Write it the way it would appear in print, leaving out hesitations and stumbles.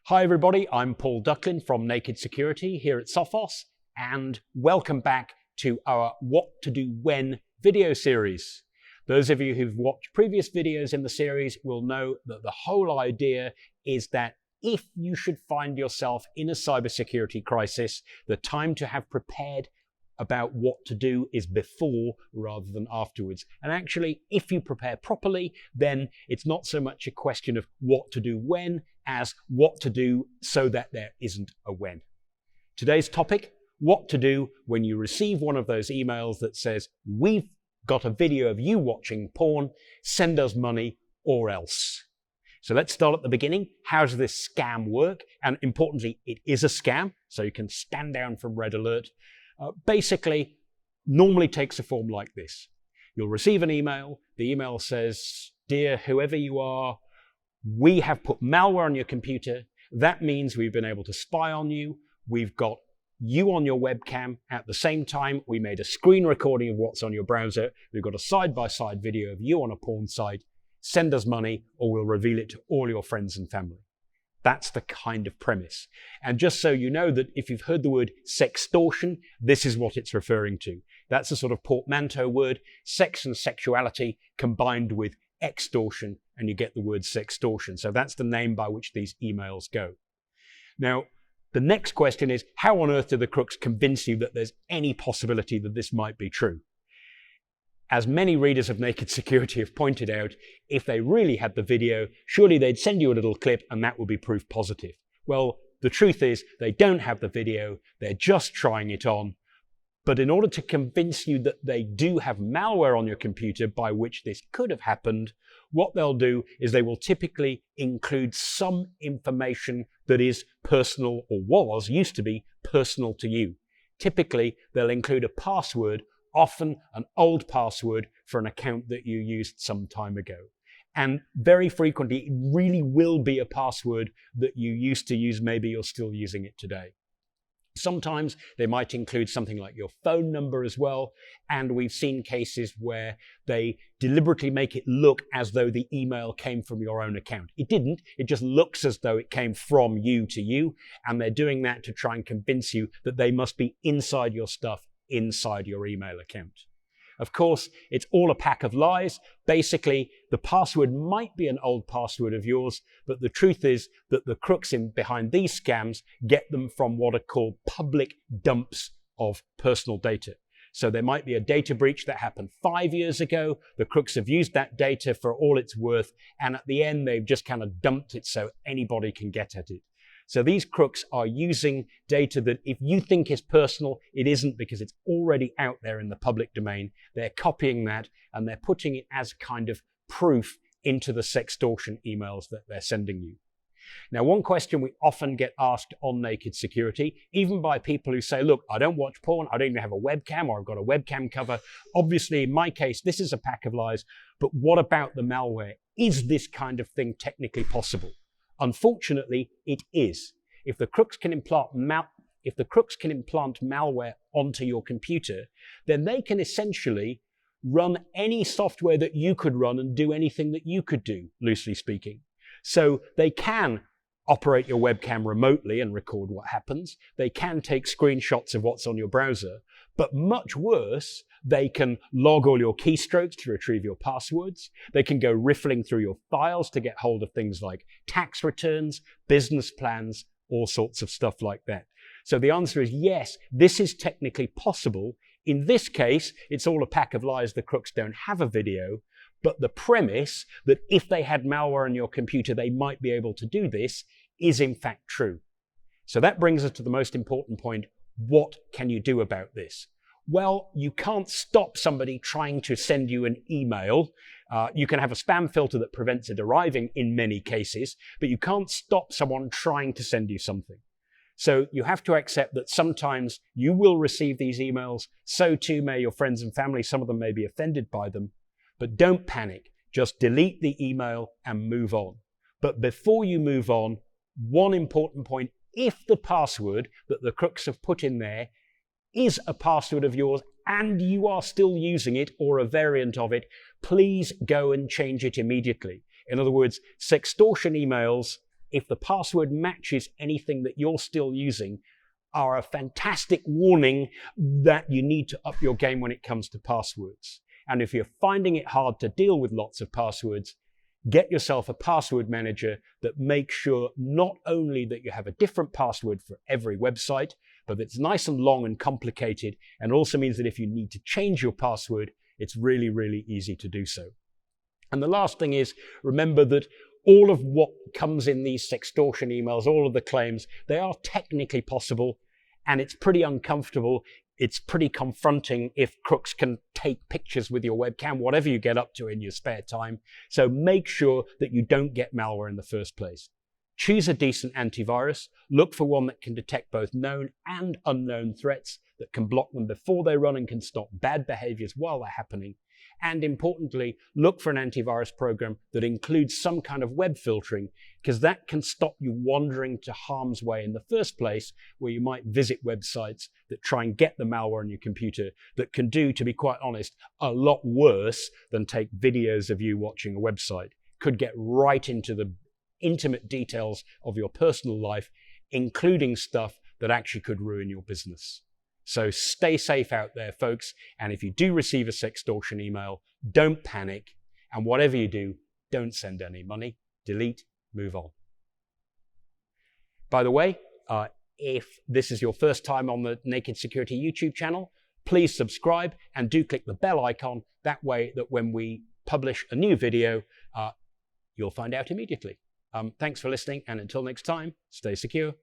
Hi everybody, I'm Paul Ducklin from Naked Security here at Sophos, and welcome back to our What to Do When video series. Those of you who've watched previous videos in the series will know that the whole idea is that if you should find yourself in a cybersecurity crisis, the time to have prepared about what to do is before rather than afterwards. And actually, if you prepare properly, then it's not so much a question of what to do when as what to do so that there isn't a when. Today's topic, what to do when you receive one of those emails that says, we've got a video of you watching porn, send us money or else. So let's start at the beginning. How does this scam work? And importantly, it is a scam, so you can stand down from red alert. Basically, normally takes a form like this. You'll receive an email. The email says, dear whoever you are, we have put malware on your computer. That means we've been able to spy on you. We've got you on your webcam. At the same time, we made a screen recording of what's on your browser. We've got a side-by-side video of you on a porn site. Send us money or we'll reveal it to all your friends and family. That's the kind of premise. And just so you know that if you've heard the word sextortion, this is what it's referring to. That's a sort of portmanteau word, sex and sexuality combined with extortion, and you get the word sextortion. So that's the name by which these emails go. Now, the next question is, how on earth do the crooks convince you that there's any possibility that this might be true? As many readers of Naked Security have pointed out, if they really had the video, surely they'd send you a little clip and that would be proof positive. Well, the truth is they don't have the video, they're just trying it on. But in order to convince you that they do have malware on your computer by which this could have happened, what they'll do is they will typically include some information that is personal or used to be personal to you. Typically, they'll include a password, often an old password for an account that you used some time ago. And very frequently, it really will be a password that you used to use, maybe you're still using it today. Sometimes they might include something like your phone number as well, and we've seen cases where they deliberately make it look as though the email came from your own account. It didn't, it just looks as though it came from you to you, and they're doing that to try and convince you that they must be inside your stuff, inside your email account. Of course, it's all a pack of lies. Basically, the password might be an old password of yours, but the truth is that the crooks behind these scams get them from what are called public dumps of personal data. So there might be a data breach that happened 5 years ago. The crooks have used that data for all it's worth, and at the end, they've just kind of dumped it so anybody can get at it. So these crooks are using data that if you think is personal, it isn't, because it's already out there in the public domain. They're copying that and they're putting it as kind of proof into the sextortion emails that they're sending you. Now, one question we often get asked on Naked Security, even by people who say, look, I don't watch porn, I don't even have a webcam, or I've got a webcam cover. Obviously, in my case, this is a pack of lies, but what about the malware? Is this kind of thing technically possible? Unfortunately, it is. If the crooks can implant malware onto your computer, then they can essentially run any software that you could run and do anything that you could do, loosely speaking. So they can operate your webcam remotely and record what happens. They can take screenshots of what's on your browser. But much worse, they can log all your keystrokes to retrieve your passwords. They can go riffling through your files to get hold of things like tax returns, business plans, all sorts of stuff like that. So the answer is yes, this is technically possible. In this case, it's all a pack of lies. The crooks don't have a video. But the premise that if they had malware on your computer, they might be able to do this is in fact true. So that brings us to the most important point. What can you do about this? Well, you can't stop somebody trying to send you an email. You can have a spam filter that prevents it arriving in many cases, but you can't stop someone trying to send you something. So you have to accept that sometimes you will receive these emails. So too may your friends and family. Some of them may be offended by them. But don't panic. Just delete the email and move on. But before you move on, one important point, if the password that the crooks have put in there is a password of yours and you are still using it or a variant of it, please go and change it immediately. In other words, sextortion emails if the password matches anything that you're still using, are a fantastic warning that you need to up your game when it comes to passwords. And if you're finding it hard to deal with lots of passwords, get yourself a password manager that makes sure not only that you have a different password for every website, but it's nice and long and complicated, and also means that if you need to change your password, it's really, really easy to do so. And the last thing is, remember that all of what comes in these sextortion emails, all of the claims, they are technically possible, and it's pretty uncomfortable. It's pretty confronting if crooks can take pictures with your webcam, whatever you get up to in your spare time. So make sure that you don't get malware in the first place. Choose a decent antivirus. Look for one that can detect both known and unknown threats, that can block them before they run and can stop bad behaviors while they're happening. And importantly, look for an antivirus program that includes some kind of web filtering, because that can stop you wandering to harm's way in the first place, where you might visit websites that try and get the malware on your computer that can do, to be quite honest, a lot worse than take videos of you watching a website. Could get right into the intimate details of your personal life, including stuff that actually could ruin your business. So stay safe out there, folks. And if you do receive a sextortion email, don't panic. And whatever you do, don't send any money. Delete, move on. By the way, if this is your first time on the Naked Security YouTube channel, please subscribe and do click the bell icon. That way that when we publish a new video, you'll find out immediately. Thanks for listening, and until next time, stay secure.